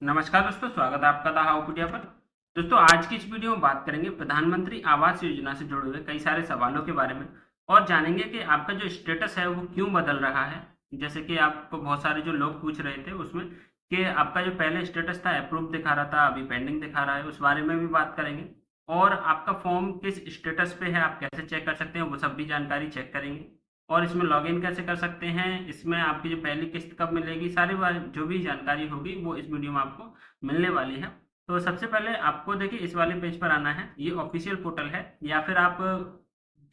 नमस्कार दोस्तों, स्वागत है आपका द हाउपीडिया पर। दोस्तों, आज की इस वीडियो में बात करेंगे प्रधानमंत्री आवास योजना से जुड़े हुए कई सारे सवालों के बारे में और जानेंगे कि आपका जो स्टेटस है वो क्यों बदल रहा है। जैसे कि आपको बहुत सारे जो लोग पूछ रहे थे उसमें कि आपका जो पहले स्टेटस था अप्रूव दिखा रहा था, अभी पेंडिंग दिखा रहा है, उस बारे में भी बात करेंगे। और आपका फॉर्म किस स्टेटस पे है, आप कैसे चेक कर सकते हैं, वो सब भी जानकारी चेक करेंगे। और इसमें लॉगिन कैसे कर सकते हैं, इसमें आपकी जो पहली किस्त कब मिलेगी, सारी बार जो भी जानकारी होगी वो इस वीडियो में आपको मिलने वाली है। तो सबसे पहले आपको देखिए इस वाले पेज पर आना है, ये ऑफिशियल पोर्टल है, या फिर आप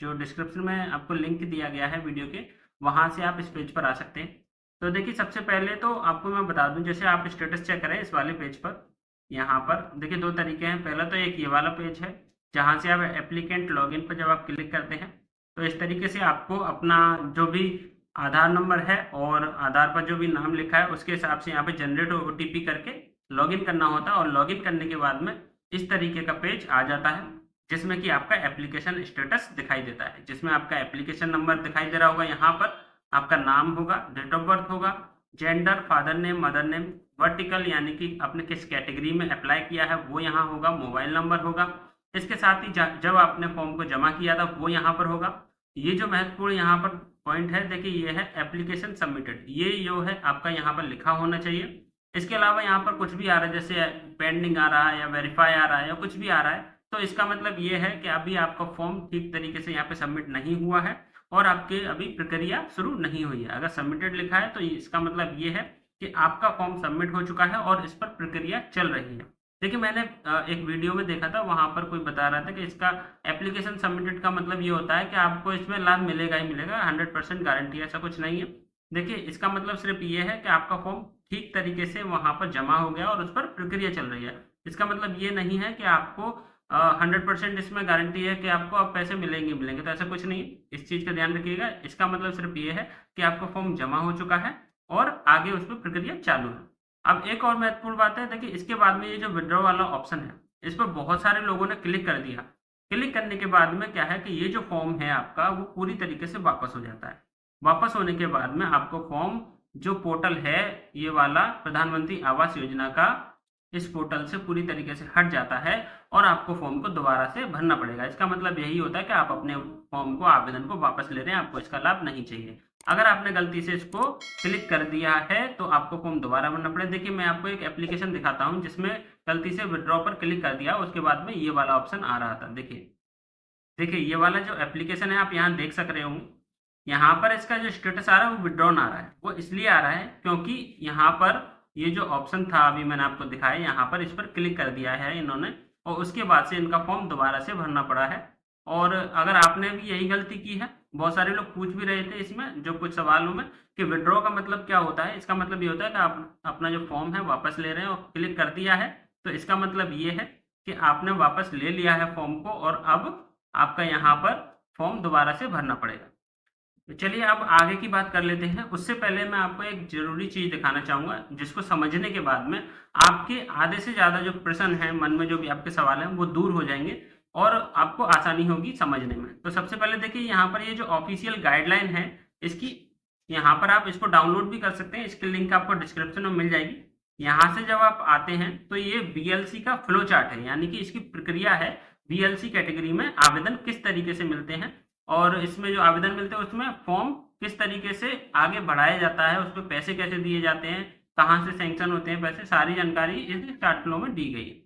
जो डिस्क्रिप्शन में आपको लिंक दिया गया है वीडियो के, वहां से आप इस पेज पर आ सकते हैं। तो देखिए सबसे पहले तो आपको मैं बता दूं, जैसे आप स्टेटस चेक करें इस वाले पेज पर, यहाँ पर देखिए दो तरीके हैं। पहला तो एक ये वाला पेज है जहाँ से आप एप्लीकेंट लॉगिन पर जब आप क्लिक करते हैं तो इस तरीके से आपको अपना जो भी आधार नंबर है और आधार पर जो भी नाम लिखा है उसके हिसाब से यहाँ पे जनरेट ओटीपी करके लॉगिन करना होता है। और लॉगिन करने के बाद में इस तरीके का पेज आ जाता है जिसमें कि आपका एप्लीकेशन स्टेटस दिखाई देता है, जिसमें आपका एप्लीकेशन नंबर दिखाई दे रहा होगा, यहाँ पर आपका नाम होगा, डेट ऑफ बर्थ होगा, gender, father name, mother name, vertical यानी कि आपने किस कैटेगरी में अप्लाई किया है वो यहाँ होगा, मोबाइल नंबर होगा। इसके साथ ही जब आपने फॉर्म को जमा किया था वो यहाँ पर होगा। ये जो महत्वपूर्ण यहाँ पर पॉइंट है, देखिए ये है एप्लीकेशन सबमिटेड, ये जो है आपका यहाँ पर लिखा होना चाहिए। इसके अलावा यहाँ पर कुछ भी आ रहा है, जैसे पेंडिंग आ रहा है या वेरीफाई आ रहा है या कुछ भी आ रहा है, तो इसका मतलब ये है कि अभी आपका फॉर्म ठीक तरीके से यहाँ पे सबमिट नहीं हुआ है और आपके अभी प्रक्रिया शुरू नहीं हुई है। अगर सबमिटेड लिखा है तो इसका मतलब ये है कि आपका फॉर्म सबमिट हो चुका है और इस पर प्रक्रिया चल रही है। देखिए मैंने एक वीडियो में देखा था, वहां पर कोई बता रहा था कि इसका एप्लीकेशन सबमिटेड का मतलब ये होता है कि आपको इसमें लाभ मिलेगा ही मिलेगा, 100% गारंटी, ऐसा कुछ नहीं है। देखिए इसका मतलब सिर्फ ये है कि आपका फॉर्म ठीक तरीके से वहां पर जमा हो गया और उस पर प्रक्रिया चल रही है। इसका मतलब ये नहीं है कि आपको 100% इसमें गारंटी है कि आपको अब पैसे मिलेंगे मिलेंगे, तो ऐसा कुछ नहीं। इस चीज का ध्यान रखिएगा। इसका मतलब सिर्फ ये है कि आपका फॉर्म जमा हो चुका है और आगे उस पर प्रक्रिया चालू है। अब एक और महत्वपूर्ण बात है, देखिए इसके बाद में ये जो विड्रॉ वाला ऑप्शन है इस पर बहुत सारे लोगों ने क्लिक कर दिया। क्लिक करने के बाद में क्या है कि ये जो फॉर्म है आपका वो पूरी तरीके से वापस हो जाता है। वापस होने के बाद में आपको फॉर्म जो पोर्टल है ये वाला प्रधानमंत्री आवास योजना का, इस पोर्टल से पूरी तरीके से हट जाता है और आपको फॉर्म को दोबारा से भरना पड़ेगा। इसका मतलब यही होता है कि आप अपने फॉर्म को, आवेदन को वापस ले रहे हैं, आपको इसका लाभ नहीं चाहिए। अगर आपने गलती से इसको क्लिक कर दिया है तो आपको फॉर्म दोबारा भरना पड़ेगा। देखिए मैं आपको एक एप्लीकेशन दिखाता हूं जिसमें गलती से विड्रॉ पर क्लिक कर दिया, उसके बाद में ये वाला ऑप्शन आ रहा था। देखिए देखिए ये वाला जो एप्लीकेशन है आप यहाँ देख सक रहे होंगे, यहाँ पर इसका जो स्टेटस आ रहा है वो विड्रॉन आ रहा है। वो इसलिए आ रहा है क्योंकि यहाँ पर ये जो ऑप्शन था अभी मैंने आपको दिखाया, यहाँ पर इस पर क्लिक कर दिया है इन्होंने और उसके बाद से इनका फॉर्म दोबारा से भरना पड़ा है। और अगर आपने भी यही गलती की है, बहुत सारे लोग पूछ भी रहे थे इसमें जो कुछ सवालों में कि विड्रॉ का मतलब क्या होता है। इसका मतलब ये होता है कि आप अपना जो फॉर्म है वापस ले रहे हैं और क्लिक कर दिया है, तो इसका मतलब ये है कि आपने वापस ले लिया है फॉर्म को और अब आपका यहाँ पर फॉर्म दोबारा से भरना पड़ेगा। तो चलिए अब आगे की बात कर लेते हैं। उससे पहले मैं आपको एक जरूरी चीज दिखाना चाहूंगा जिसको समझने के बाद में आपके आधे से ज्यादा जो प्रश्न है मन में, जो भी आपके सवाल हैं वो दूर हो जाएंगे और आपको आसानी होगी समझने में। तो सबसे पहले देखिए यहाँ पर ये जो ऑफिशियल गाइडलाइन है इसकी, यहाँ पर आप इसको डाउनलोड भी कर सकते हैं, इसकी लिंक आपको डिस्क्रिप्शन में मिल जाएगी। यहाँ से जब आप आते हैं तो ये बीएलसी का फ्लो चार्ट है, यानी कि इसकी प्रक्रिया है बीएलसी कैटेगरी में आवेदन किस तरीके से मिलते हैं और इसमें जो आवेदन मिलते हैं उसमें फॉर्म किस तरीके से आगे बढ़ाया जाता है, उसमें पैसे कैसे दिए जाते हैं, कहाँ से सैंक्शन होते हैं पैसे, सारी जानकारी इस चार्ट फ्लो में दी गई है।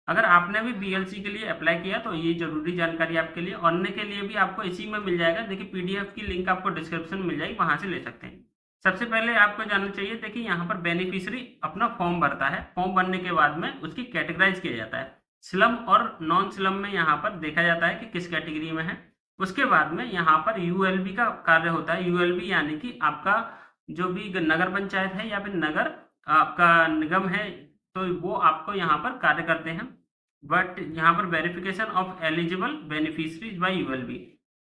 अगर आपने भी बीएलसी के लिए अप्लाई किया तो ये जरूरी जानकारी आपके लिए, और अन्य के लिए भी आपको इसी में मिल जाएगा। देखिए पीडीएफ की लिंक आपको डिस्क्रिप्शन में मिल जाएगी, वहां से ले सकते हैं। सबसे पहले आपको जानना चाहिए, देखिए यहाँ पर बेनिफिशियरी अपना फॉर्म भरता है, फॉर्म भरने के बाद में उसकी कैटेगराइज किया जाता है, स्लम और नॉन स्लम में यहाँ पर देखा जाता है कि किस कैटेगरी में है। उसके बाद में यहाँ पर यूएलबी का कार्य होता है। यूएलबी यानी कि आपका जो भी नगर पंचायत है या फिर नगर आपका निगम है, तो वो आपको यहाँ पर कार्य करते हैं। बट यहाँ पर verification of eligible beneficiaries by ULB,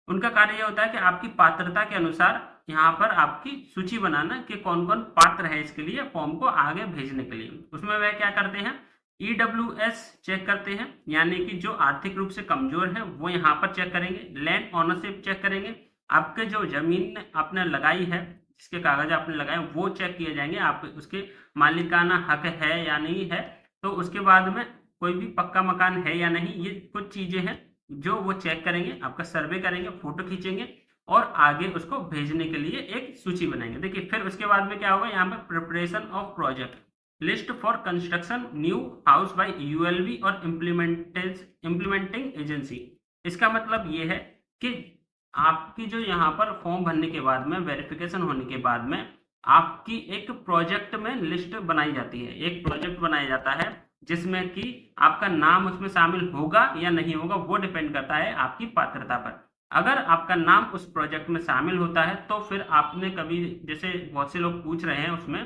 उनका कार्य ये होता है कि आपकी पात्रता के अनुसार यहाँ पर आपकी सूची बनाना कि कौन कौन पात्र है इसके लिए फॉर्म को आगे भेजने के लिए। उसमें वह क्या करते हैं, ईडब्ल्यूएस चेक करते हैं, यानी कि जो आर्थिक रूप से कमजोर है वो यहाँ पर चेक करेंगे। लैंड ओनरशिप चेक करेंगे, आपके जो जमीन आपने लगाई है, जिसके कागज आपने लगाए वो चेक किए जाएंगे, आप उसके मालिकाना हक है या नहीं है। तो उसके बाद में कोई भी पक्का मकान है या नहीं, ये कुछ चीजें हैं जो वो चेक करेंगे, आपका सर्वे करेंगे, फोटो खींचेंगे और आगे उसको भेजने के लिए एक सूची बनाएंगे। देखिए फिर उसके बाद में क्या होगा, यहाँ पे preparation of project list for construction new house by ULB और इम्प्लीमेंटिंग एजेंसी। इसका मतलब ये है कि आपकी जो यहाँ पर फॉर्म भरने के बाद में वेरिफिकेशन होने के बाद में आपकी एक प्रोजेक्ट में लिस्ट बनाई जाती है, एक प्रोजेक्ट बनाया जाता है जिसमें कि आपका नाम उसमें शामिल होगा या नहीं होगा वो डिपेंड करता है आपकी पात्रता पर। अगर आपका नाम उस प्रोजेक्ट में शामिल होता है तो फिर आपने कभी, जैसे बहुत से लोग पूछ रहे हैं उसमें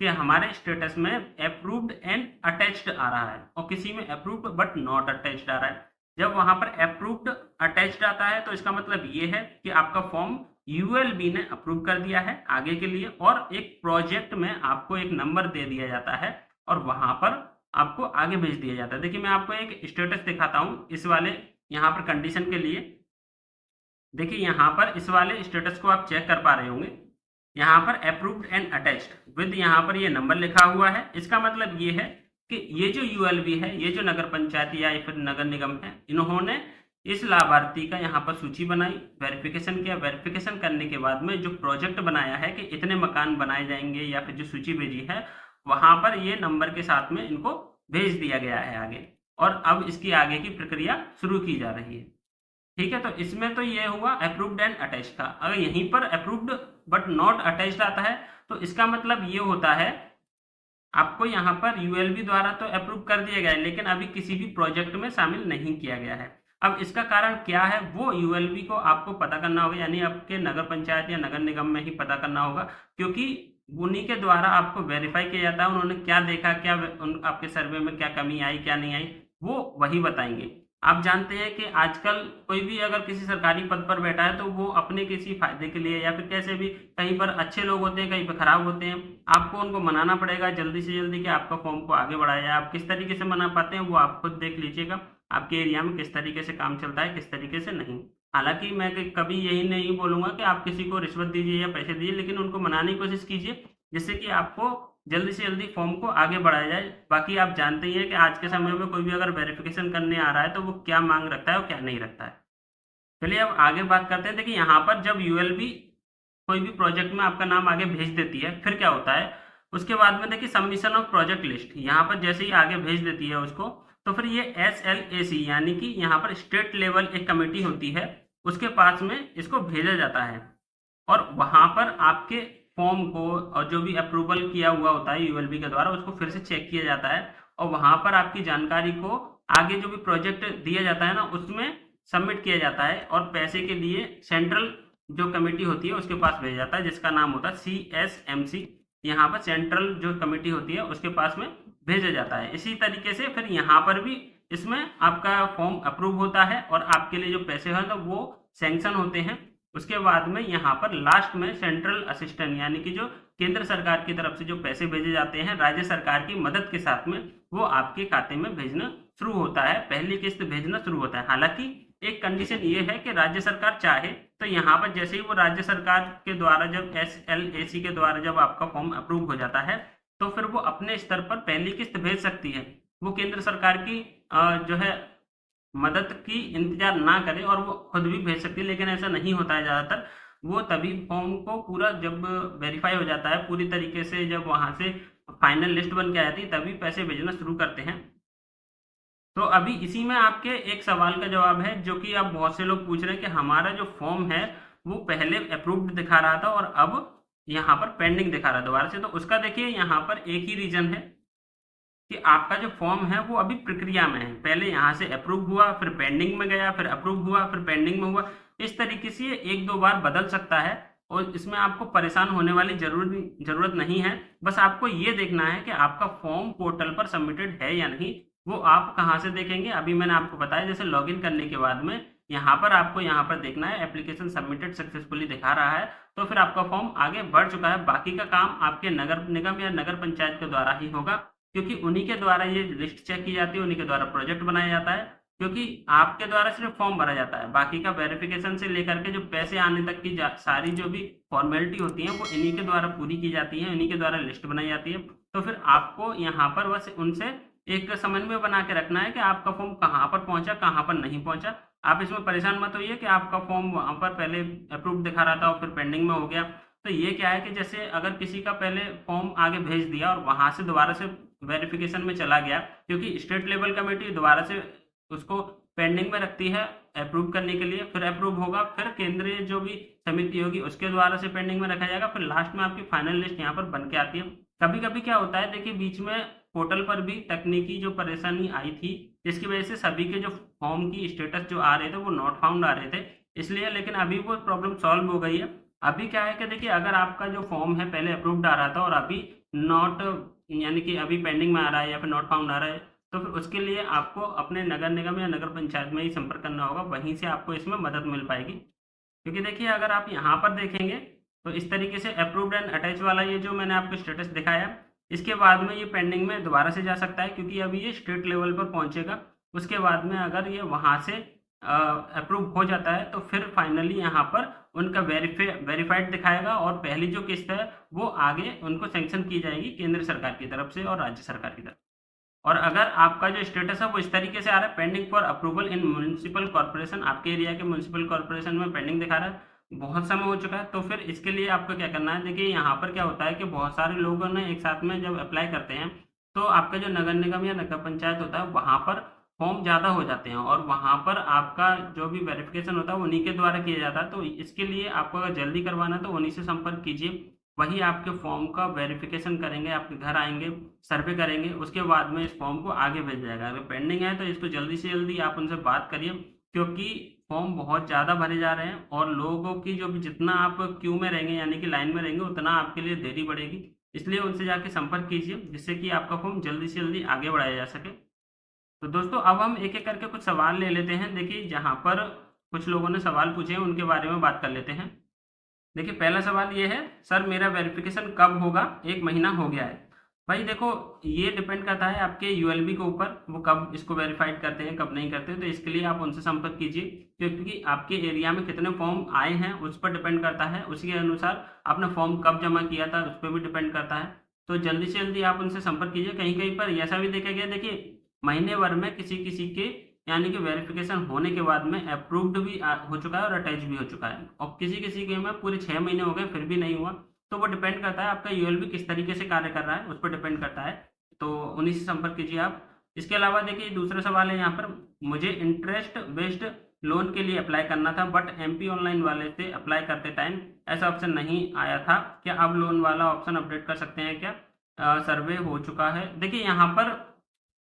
कि हमारे स्टेटस में अप्रूव्ड एंड अटैच्ड आ रहा है और किसी में अप्रूव्ड बट नॉट अटैच्ड आ रहा है। जब वहां पर अप्रूव्ड अटैच्ड आता है तो इसका मतलब ये है कि आपका फॉर्म यूएलबी ने अप्रूव कर दिया है आगे के लिए, और एक प्रोजेक्ट में आपको एक नंबर दे दिया जाता है और वहां पर आपको आगे भेज दिया जाता है। देखिए मैं आपको एक स्टेटस दिखाता हूं इस वाले यहाँ पर कंडीशन के लिए। देखिए यहाँ पर इस वाले स्टेटस को आप चेक कर पा रहे होंगे, यहाँ पर अप्रूव्ड एंड अटैच्ड विद यहाँ पर ये नंबर लिखा हुआ है। इसका मतलब ये है कि ये जो यूएलबी है, ये जो नगर पंचायत या फिर नगर निगम है, इन्होंने इस लाभार्थी का यहाँ पर सूची बनाई, वेरिफिकेशन किया, वेरिफिकेशन करने के बाद में जो प्रोजेक्ट बनाया है कि इतने मकान बनाए जाएंगे या फिर जो सूची भेजी है वहां पर ये नंबर के साथ में इनको भेज दिया गया है आगे, और अब इसकी आगे की प्रक्रिया शुरू की जा रही है। ठीक है, तो इसमें तो ये हुआ अप्रूव्ड एंड अटैच्ड का। अगर यहीं पर अप्रूव्ड बट नॉट अटैच्ड आता है तो इसका मतलब ये होता है आपको यहाँ पर यूएलबी द्वारा तो अप्रूव कर दिया गया है लेकिन अभी किसी भी प्रोजेक्ट में शामिल नहीं किया गया है। अब इसका कारण क्या है वो यूएलबी को आपको पता करना होगा, यानी आपके नगर पंचायत या नगर निगम में ही पता करना होगा, क्योंकि उन्हीं के द्वारा आपको वेरीफाई किया जाता है। उन्होंने क्या देखा, क्या आपके सर्वे में क्या कमी आई क्या नहीं आई, वो वही बताएंगे। आप जानते हैं कि आजकल कोई भी अगर किसी सरकारी पद पर बैठा है तो वो अपने किसी फायदे के लिए या फिर कैसे भी, कहीं पर अच्छे लोग होते हैं कहीं पर खराब होते हैं, आपको उनको मनाना पड़ेगा जल्दी से जल्दी कि आपका फॉर्म को आगे बढ़ाया जाए। आप किस तरीके से मना पाते हैं वो आप खुद देख लीजिएगा, आपके एरिया में किस तरीके से काम चलता है किस तरीके से नहीं। हालांकि मैं कभी यही नहीं बोलूंगा कि आप किसी को रिश्वत दीजिए या पैसे दीजिए, लेकिन उनको मनाने की कोशिश कीजिए जिससे कि आपको जल्दी से जल्दी फॉर्म को आगे बढ़ाया जाए। बाकी आप जानते ही हैं कि आज के समय में कोई भी अगर वेरिफिकेशन करने आ रहा है तो वो क्या मांग रखता है और क्या नहीं रखता है। चलिए अब आगे बात करते हैं। देखिए यहाँ पर जब यूएलबी कोई भी प्रोजेक्ट में आपका नाम आगे भेज देती है फिर क्या होता है, उसके बाद में देखिए सबमिशन ऑफ प्रोजेक्ट लिस्ट, यहाँ पर जैसे ही आगे भेज देती है उसको तो फिर ये SLAC यानी कि यहाँ पर स्टेट लेवल एक कमेटी होती है, उसके पास में इसको भेजा जाता है और वहां पर आपके फॉर्म को और जो भी अप्रूवल किया हुआ होता है यूएलबी के द्वारा उसको फिर से चेक किया जाता है और वहां पर आपकी जानकारी को आगे जो भी प्रोजेक्ट दिया जाता है ना उसमें सबमिट किया जाता है और पैसे के लिए सेंट्रल जो कमेटी होती है उसके पास भेजा जाता है जिसका नाम होता है CSMC। यहाँ पर सेंट्रल जो कमेटी होती है उसके पास में भेजा जाता है। इसी तरीके से फिर यहाँ पर भी इसमें आपका फॉर्म अप्रूव होता है और आपके लिए जो पैसे हैं तो वो सैंक्शन होते हैं। उसके बाद में यहाँ पर लास्ट में सेंट्रल असिस्टेंट यानी कि जो केंद्र सरकार की तरफ से जो पैसे भेजे जाते हैं राज्य सरकार की मदद के साथ में वो आपके खाते में भेजना शुरू होता है, पहली किस्त भेजना शुरू होता है। हालांकि एक कंडीशन ये है कि राज्य सरकार चाहे तो यहाँ पर जैसे ही वो राज्य सरकार के द्वारा जब SLAC के द्वारा जब आपका फॉर्म अप्रूव हो जाता है तो फिर वो अपने स्तर पर पहली किस्त भेज सकती है, वो केंद्र सरकार की जो है मदद की इंतजार ना करे और वो खुद भी भेज सकती है। लेकिन ऐसा नहीं होता है ज़्यादातर, वो तभी फॉर्म को पूरा जब वेरीफाई हो जाता है पूरी तरीके से, जब वहां से फाइनल लिस्ट बन के आती है तभी पैसे भेजना शुरू करते हैं। तो अभी इसी में आपके एक सवाल का जवाब है जो कि आप बहुत से लोग पूछ रहे हैं कि हमारा जो फॉर्म है वो पहले अप्रूव्ड दिखा रहा था और अब यहाँ पर पेंडिंग दिखा रहा है दोबारा से। तो उसका देखिए यहाँ पर एक ही रीजन है कि आपका जो फॉर्म है वो अभी प्रक्रिया में है, पहले यहाँ से अप्रूव हुआ फिर पेंडिंग में गया फिर अप्रूव हुआ फिर पेंडिंग में हुआ, इस तरीके से एक दो बार बदल सकता है और इसमें आपको परेशान होने वाली जरूरत नहीं है। बस आपको ये देखना है कि आपका फॉर्म पोर्टल पर सबमिटेड है या नहीं। वो आप कहाँ से देखेंगे, अभी मैंने आपको बताया, जैसे लॉगिन करने के बाद में यहाँ पर आपको यहाँ पर देखना है एप्लीकेशन सबमिटेड सक्सेसफुली दिखा रहा है तो फिर आपका फॉर्म आगे बढ़ चुका है। बाकी का काम आपके नगर निगम या नगर पंचायत के द्वारा ही होगा क्योंकि उन्हीं के द्वारा ये लिस्ट चेक की जाती है, उन्हीं के द्वारा प्रोजेक्ट बनाया जाता है क्योंकि आपके द्वारा सिर्फ फॉर्म भरा जाता है, बाकी का वेरिफिकेशन से लेकर के जो पैसे आने तक की सारी जो भी फॉर्मेलिटी होती है वो इन्हीं के द्वारा पूरी की जाती है, इन्हीं के द्वारा लिस्ट बनाई जाती है। तो फिर आपको यहाँ पर बस उनसे एक समन्वय बना के रखना है कि आपका फॉर्म कहाँ पर पहुंचा, कहाँ पर नहीं पहुंचा। आप इसमें परेशान मत होइए कि आपका फॉर्म वहां पर पहले अप्रूव दिखा रहा था और फिर पेंडिंग में हो गया। तो ये क्या है कि जैसे अगर किसी का पहले फॉर्म आगे भेज दिया और वहां से दोबारा से वेरिफिकेशन में चला गया, क्योंकि स्टेट लेवल कमेटी दोबारा से उसको पेंडिंग में रखती है अप्रूव करने के लिए, फिर अप्रूव होगा, फिर केंद्रीय जो भी समिति होगी उसके द्वारा से पेंडिंग में रखा जाएगा, फिर लास्ट में आपकी फाइनल लिस्ट यहाँ पर बन के आती है। कभी कभी क्या होता है, देखिए बीच में पोर्टल पर भी तकनीकी जो परेशानी आई थी, जिसकी वजह से सभी के जो फॉर्म की स्टेटस जो आ रहे थे वो नॉट फाउंड आ रहे थे, इसलिए लेकिन अभी वो प्रॉब्लम सॉल्व हो गई है। अभी क्या है कि देखिए अगर आपका जो फॉर्म है पहले अप्रूव्ड आ रहा था और अभी नॉट, यानी कि अभी पेंडिंग में आ रहा है या फिर नॉट फाउंड आ रहा है, तो फिर उसके लिए आपको अपने नगर निगम या नगर पंचायत में ही संपर्क करना होगा, वहीं से आपको इसमें मदद मिल पाएगी। क्योंकि देखिए अगर आप यहाँ पर देखेंगे तो इस तरीके से अप्रूव्ड एंड अटैच वाला ये जो मैंने आपको स्टेटस दिखाया, इसके बाद में ये पेंडिंग में दोबारा से जा सकता है, क्योंकि अभी ये स्टेट लेवल पर पहुंचेगा। उसके बाद में अगर ये वहां से अप्रूव हो जाता है तो फिर फाइनली यहाँ पर उनका वेरीफाइड दिखाएगा और पहली जो किस्त है वो आगे उनको सैंक्शन की जाएगी केंद्र सरकार की तरफ से और राज्य सरकार की तरफ। और अगर आपका जो स्टेटस है वो इस तरीके से आ रहा है, pending for approval in municipal corporation, आपके एरिया के म्युनिसिपल कॉर्पोरेशन में पेंडिंग दिखा रहा है, बहुत समय हो चुका है, तो फिर इसके लिए आपको क्या करना है, देखिए यहाँ पर क्या होता है कि बहुत सारे लोगों ने एक साथ में जब अप्लाई करते हैं तो आपका जो नगर निगम या नगर पंचायत होता है वहाँ पर फॉर्म ज़्यादा हो जाते हैं और वहाँ पर आपका जो भी वेरिफिकेशन होता है वो उन्हीं के द्वारा किया जाता है। तो इसके लिए आपको अगर जल्दी करवाना है तो उन्हीं से संपर्क कीजिए, वही आपके फॉर्म का वेरिफिकेशन करेंगे, आपके घर आएंगे, सर्वे करेंगे, उसके बाद में इस फॉर्म को आगे भेज जाएगा। अगर पेंडिंग है तो इसको जल्दी से जल्दी आप उनसे बात करिए, क्योंकि फॉर्म बहुत ज़्यादा भरे जा रहे हैं और लोगों की जो भी जितना आप क्यू में रहेंगे यानी कि लाइन में रहेंगे उतना आपके लिए देरी बढ़ेगी, इसलिए उनसे जाके संपर्क कीजिए जिससे कि आपका फॉर्म जल्दी से जल्दी आगे बढ़ाया जा सके। तो दोस्तों अब हम एक एक करके कुछ सवाल ले लेते हैं। देखिए जहाँ पर कुछ लोगों ने सवाल पूछे हैं उनके बारे में बात कर लेते हैं। देखिए पहला सवाल ये है, सर मेरा वेरिफिकेशन कब होगा, 1 महीना हो गया है। भाई देखो ये डिपेंड करता है आपके यूएलबी के ऊपर, वो कब इसको वेरीफाइड करते हैं कब नहीं करते, तो इसके लिए आप उनसे संपर्क कीजिए, क्योंकि आपके एरिया में कितने फॉर्म आए हैं उस पर डिपेंड करता है, उसी के अनुसार आपने फॉर्म कब जमा किया था उस पर भी डिपेंड करता है। तो जल्दी से जल्दी आप उनसे संपर्क कीजिए। कहीं कहीं पर ऐसा भी देखा गया, देखिए महीने भर में किसी किसी के यानी कि वेरिफिकेशन होने के बाद में अप्रूव्ड भी हो चुका है और अटैच भी हो चुका है, और किसी किसी के में पूरे 6 महीने हो गए फिर भी नहीं हुआ। तो वो डिपेंड करता है आपका यूएलबी किस तरीके से कार्य कर रहा है उस पर डिपेंड करता है, तो उन्हीं से संपर्क कीजिए आप। इसके अलावा देखिए दूसरा सवाल है यहाँ पर, मुझे इंटरेस्ट बेस्ड लोन के लिए अप्लाई करना था बट एमपी ऑनलाइन वाले से अप्लाई करते टाइम ऐसा ऑप्शन नहीं आया था, क्या अब लोन वाला ऑप्शन अपडेट कर सकते हैं क्या, सर्वे हो चुका है। देखिए यहाँ पर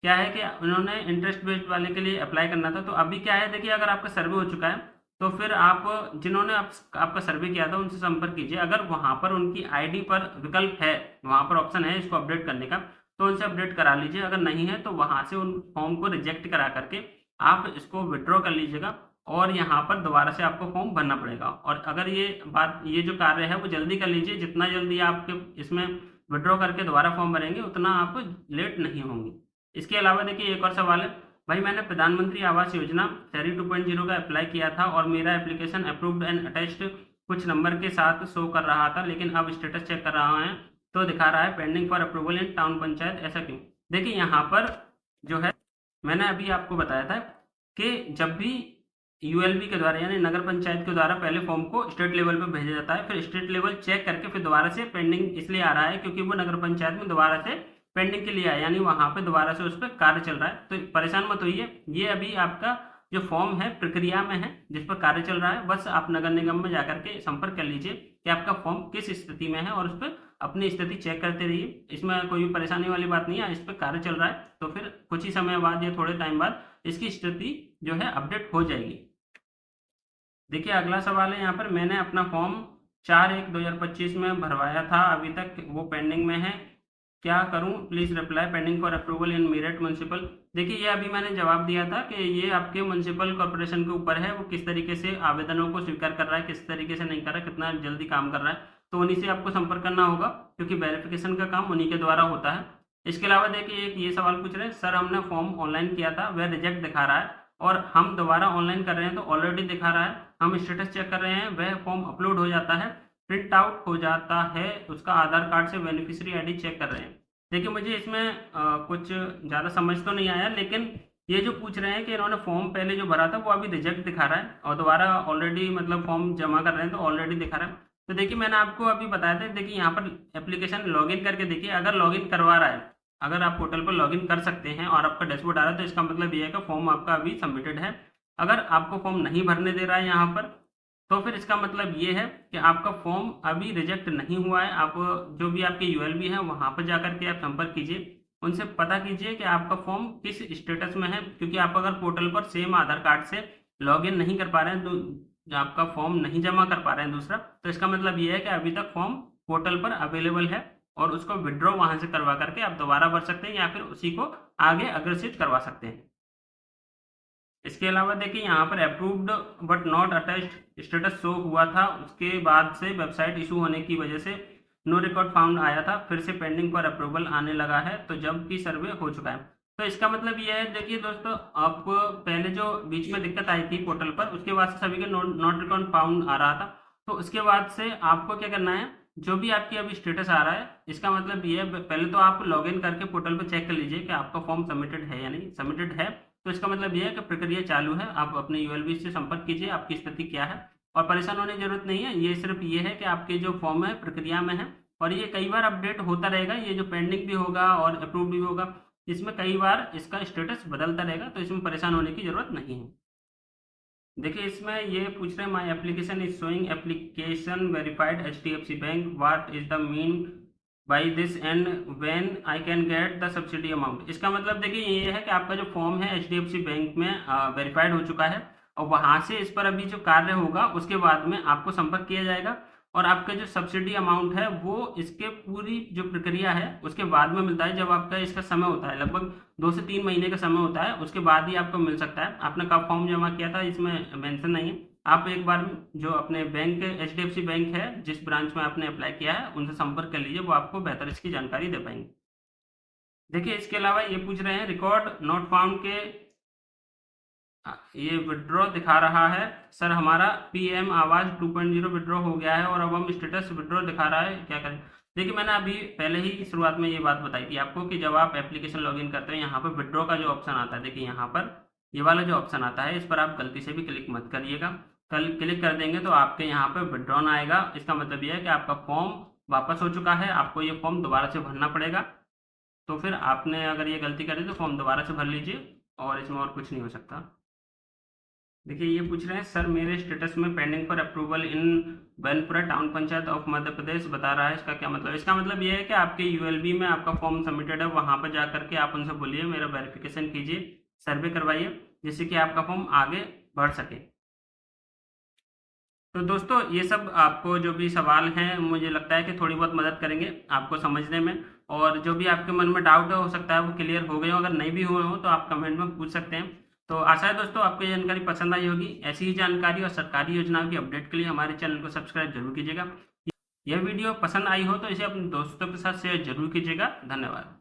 क्या है कि उन्होंने इंटरेस्ट बेस्ड वाले के लिए अप्लाई करना था, तो अभी क्या है देखिए अगर आपका सर्वे हो चुका है तो फिर आप जिन्होंने आपका सर्वे किया था उनसे संपर्क कीजिए। अगर वहां पर उनकी आईडी पर विकल्प है, वहां पर ऑप्शन है इसको अपडेट करने का, तो उनसे अपडेट करा लीजिए। अगर नहीं है तो वहां से उन फॉर्म को रिजेक्ट करा करके आप इसको विड्रॉ कर लीजिएगा और यहाँ पर दोबारा से आपको फॉर्म भरना पड़ेगा। और अगर ये जो कार्य है वो जल्दी कर लीजिए, जितना जल्दी आपके इसमें विड्रॉ करके दोबारा फॉर्म भरेंगे उतना आप लेट नहीं होंगे। इसके अलावा देखिए एक और सवाल है, भाई मैंने प्रधानमंत्री आवास योजना शहरी 2.0 का अप्लाई किया था और मेरा एप्लीकेशन अप्रूव्ड एंड अटैच्ड कुछ नंबर के साथ शो कर रहा था, लेकिन अब स्टेटस चेक कर रहा है तो दिखा रहा है pending for approval in town panchayat, ऐसा क्यों। देखिए यहाँ पर जो है मैंने अभी आपको बताया था कि जब भी यूएलबी के द्वारा यानी नगर पंचायत के द्वारा पहले फॉर्म को स्टेट लेवल पर भेजा जाता है, फिर स्टेट लेवल चेक करके फिर दोबारा से पेंडिंग इसलिए आ रहा है क्योंकि वो नगर पंचायत में दोबारा से पेंडिंग के लिए आया, यानी वहां पे दोबारा से उस पर कार्य चल रहा है। तो परेशान मत होइए, ये अभी आपका जो फॉर्म है प्रक्रिया में है जिस पर कार्य चल रहा है, बस आप नगर निगम में जाकर के संपर्क कर लीजिए कि आपका फॉर्म किस स्थिति में है और उस पर अपनी स्थिति चेक करते रहिए। इसमें कोई भी परेशानी वाली बात नहीं है, इस पर कार्य चल रहा है तो फिर कुछ ही समय बाद या थोड़े टाइम बाद इसकी स्थिति जो है अपडेट हो जाएगी। देखिए अगला सवाल है यहाँ पर, मैंने अपना फॉर्म 4/1/2025 में भरवाया था, अभी तक वो पेंडिंग में है, क्या करूं, please reply pending for approval in Meerut municipal. देखिए ये अभी मैंने जवाब दिया था कि ये आपके म्युनिसिपल कॉर्पोरेशन के ऊपर है, वो किस तरीके से आवेदनों को स्वीकार कर रहा है, किस तरीके से नहीं कर रहा है, कितना जल्दी काम कर रहा है, तो उन्हीं से आपको संपर्क करना होगा क्योंकि वेरिफिकेशन का काम उन्हीं के द्वारा होता है। इसके अलावा देखिए एक ये सवाल पूछ रहे हैं, सर हमने फॉर्म ऑनलाइन किया था वह रिजेक्ट दिखा रहा है, और हम दोबारा ऑनलाइन कर रहे हैं तो ऑलरेडी दिखा रहा है, हम स्टेटस चेक कर रहे हैं, वह फॉर्म अपलोड हो जाता है, प्रिंट आउट हो जाता है, उसका आधार कार्ड से बेनिफिशियरी आईडी चेक कर रहे हैं। देखिए मुझे इसमें कुछ ज़्यादा समझ तो नहीं आया, लेकिन ये जो पूछ रहे हैं कि इन्होंने फॉर्म पहले जो भरा था वो अभी रिजेक्ट दिखा रहा है और दोबारा ऑलरेडी मतलब फॉर्म जमा कर रहे हैं तो ऑलरेडी दिखा रहा है। तो देखिए मैंने आपको अभी बताया था, देखिए यहाँ पर एप्लीकेशन लॉगिन करके देखिए, अगर लॉगिन करवा रहा है, अगर आप पोर्टल पर लॉगिन कर सकते हैं और आपका डैशबोर्ड आ रहा है तो इसका मतलब ये है कि फॉर्म आपका अभी सबमिटेड है। अगर आपको फॉर्म नहीं भरने दे रहा है यहाँ पर, तो फिर इसका मतलब ये है कि आपका फॉर्म अभी रिजेक्ट नहीं हुआ है। आप जो भी आपके यूएलबी है वहाँ पर जाकर के आप संपर्क कीजिए, उनसे पता कीजिए कि आपका फॉर्म किस स्टेटस में है, क्योंकि आप अगर पोर्टल पर सेम आधार कार्ड से लॉगिन नहीं कर पा रहे हैं, तो आपका फॉर्म नहीं जमा कर पा रहे हैं दूसरा, तो इसका मतलब ये है कि अभी तक फॉर्म पोर्टल पर अवेलेबल है और उसको विड्रॉ वहां से करवा करके आप दोबारा भर सकते हैं या फिर उसी को आगे अग्रेसित करवा सकते हैं। इसके अलावा देखिए यहाँ पर approved but not attached status show हुआ था, उसके बाद से वेबसाइट इशू होने की वजह से नो रिकॉर्ड फाउंड आया था, फिर से पेंडिंग पर अप्रूवल आने लगा है, तो जबकि सर्वे हो चुका है। तो इसका मतलब ये है, देखिए दोस्तों, आप पहले जो बीच में दिक्कत आई थी पोर्टल पर, उसके बाद से सभी के नॉट रिकॉर्ड फाउंड आ रहा था, तो उसके बाद से आपको क्या करना है, जो भी आपकी अभी स्टेटस आ रहा है, इसका मतलब ये है, पहले तो आप लॉगिन करके पोर्टल पर चेक कर लीजिए कि आपका फॉर्म सबमिटेड है या नहीं। सबमिटेड है तो इसका मतलब ये है कि प्रक्रिया चालू है, आप अपने यूएलबी से संपर्क कीजिए, आपकी स्थिति क्या है, और परेशान होने की जरूरत नहीं है। ये सिर्फ ये है कि आपके जो फॉर्म है प्रक्रिया में है और ये कई बार अपडेट होता रहेगा, ये जो पेंडिंग भी होगा और अप्रूव भी होगा, इसमें कई बार इसका स्टेटस बदलता रहेगा, तो इसमें परेशान होने की जरूरत नहीं है। देखिए इसमें ये पूछ रहे हैं, my application is showing application verified HDFC bank, what is the mean by this and when I can get the subsidy amount. इसका मतलब देखिए ये है कि आपका जो फॉर्म है HDFC बैंक में वेरीफाइड हो चुका है और वहां से इस पर अभी जो कार्य होगा उसके बाद में आपको संपर्क किया जाएगा और आपका जो सब्सिडी अमाउंट है वो इसके पूरी जो प्रक्रिया है उसके बाद में मिलता है। जब आपका इसका समय होता है, लगभग 2 से 3 महीने का समय होता है, उसके बाद ही आपको मिल सकता है। आपने कब फॉर्म जमा किया था इसमें मेंशन नहीं है, आप एक बार जो अपने बैंक HDFC बैंक है जिस ब्रांच में आपने अप्लाई किया है उनसे संपर्क कर लीजिए, वो आपको बेहतर इसकी जानकारी दे पाएंगे। देखिए इसके अलावा ये पूछ रहे हैं, रिकॉर्ड नॉट फाउंड के ये विड्रॉ दिखा रहा है सर, हमारा PM आवाज 2.0 विड्रॉ हो गया है और अब हम स्टेटस विड्रॉ दिखा रहा है, क्या करें। देखिए मैंने अभी पहले ही शुरुआत में ये बात बताई थी आपको कि जब आप एप्लीकेशन लॉगिन करते हैं यहाँ पर विड्रॉ का जो ऑप्शन आता है, देखिए यहाँ पर ये वाला जो ऑप्शन आता है इस पर आप गलती से भी क्लिक मत करिएगा। कल क्लिक कर देंगे तो आपके यहाँ पर विड्रॉन आएगा, इसका मतलब ये है कि आपका फॉर्म वापस हो चुका है, आपको ये फॉर्म दोबारा से भरना पड़ेगा। तो फिर आपने अगर ये गलती करी तो फॉर्म दोबारा से भर लीजिए और इसमें और कुछ नहीं हो सकता। देखिए ये पूछ रहे हैं, सर मेरे स्टेटस में pending for approval in Banpura town panchayat of Madhya Pradesh बता रहा है, इसका क्या मतलब। इसका मतलब ये है कि आपके यूएलबी में आपका फॉर्म सबमिटेड है, वहां पर जाकर के आप उनसे बोलिए मेरा वेरिफिकेशन कीजिए, सर्वे करवाइए, जिससे कि आपका फॉर्म आगे बढ़ सके। तो दोस्तों ये सब आपको जो भी सवाल हैं मुझे लगता है कि थोड़ी बहुत मदद करेंगे आपको समझने में, और जो भी आपके मन में डाउट हो सकता है वो क्लियर हो गए हो, अगर नहीं भी हुए हो तो आप कमेंट में पूछ सकते हैं। तो आशा है दोस्तों आपको ये जानकारी पसंद आई होगी। ऐसी ही जानकारी और सरकारी योजनाओं की अपडेट के लिए हमारे चैनल को सब्सक्राइब जरूर कीजिएगा। यह वीडियो पसंद आई हो तो इसे अपने दोस्तों के साथ शेयर जरूर कीजिएगा। धन्यवाद।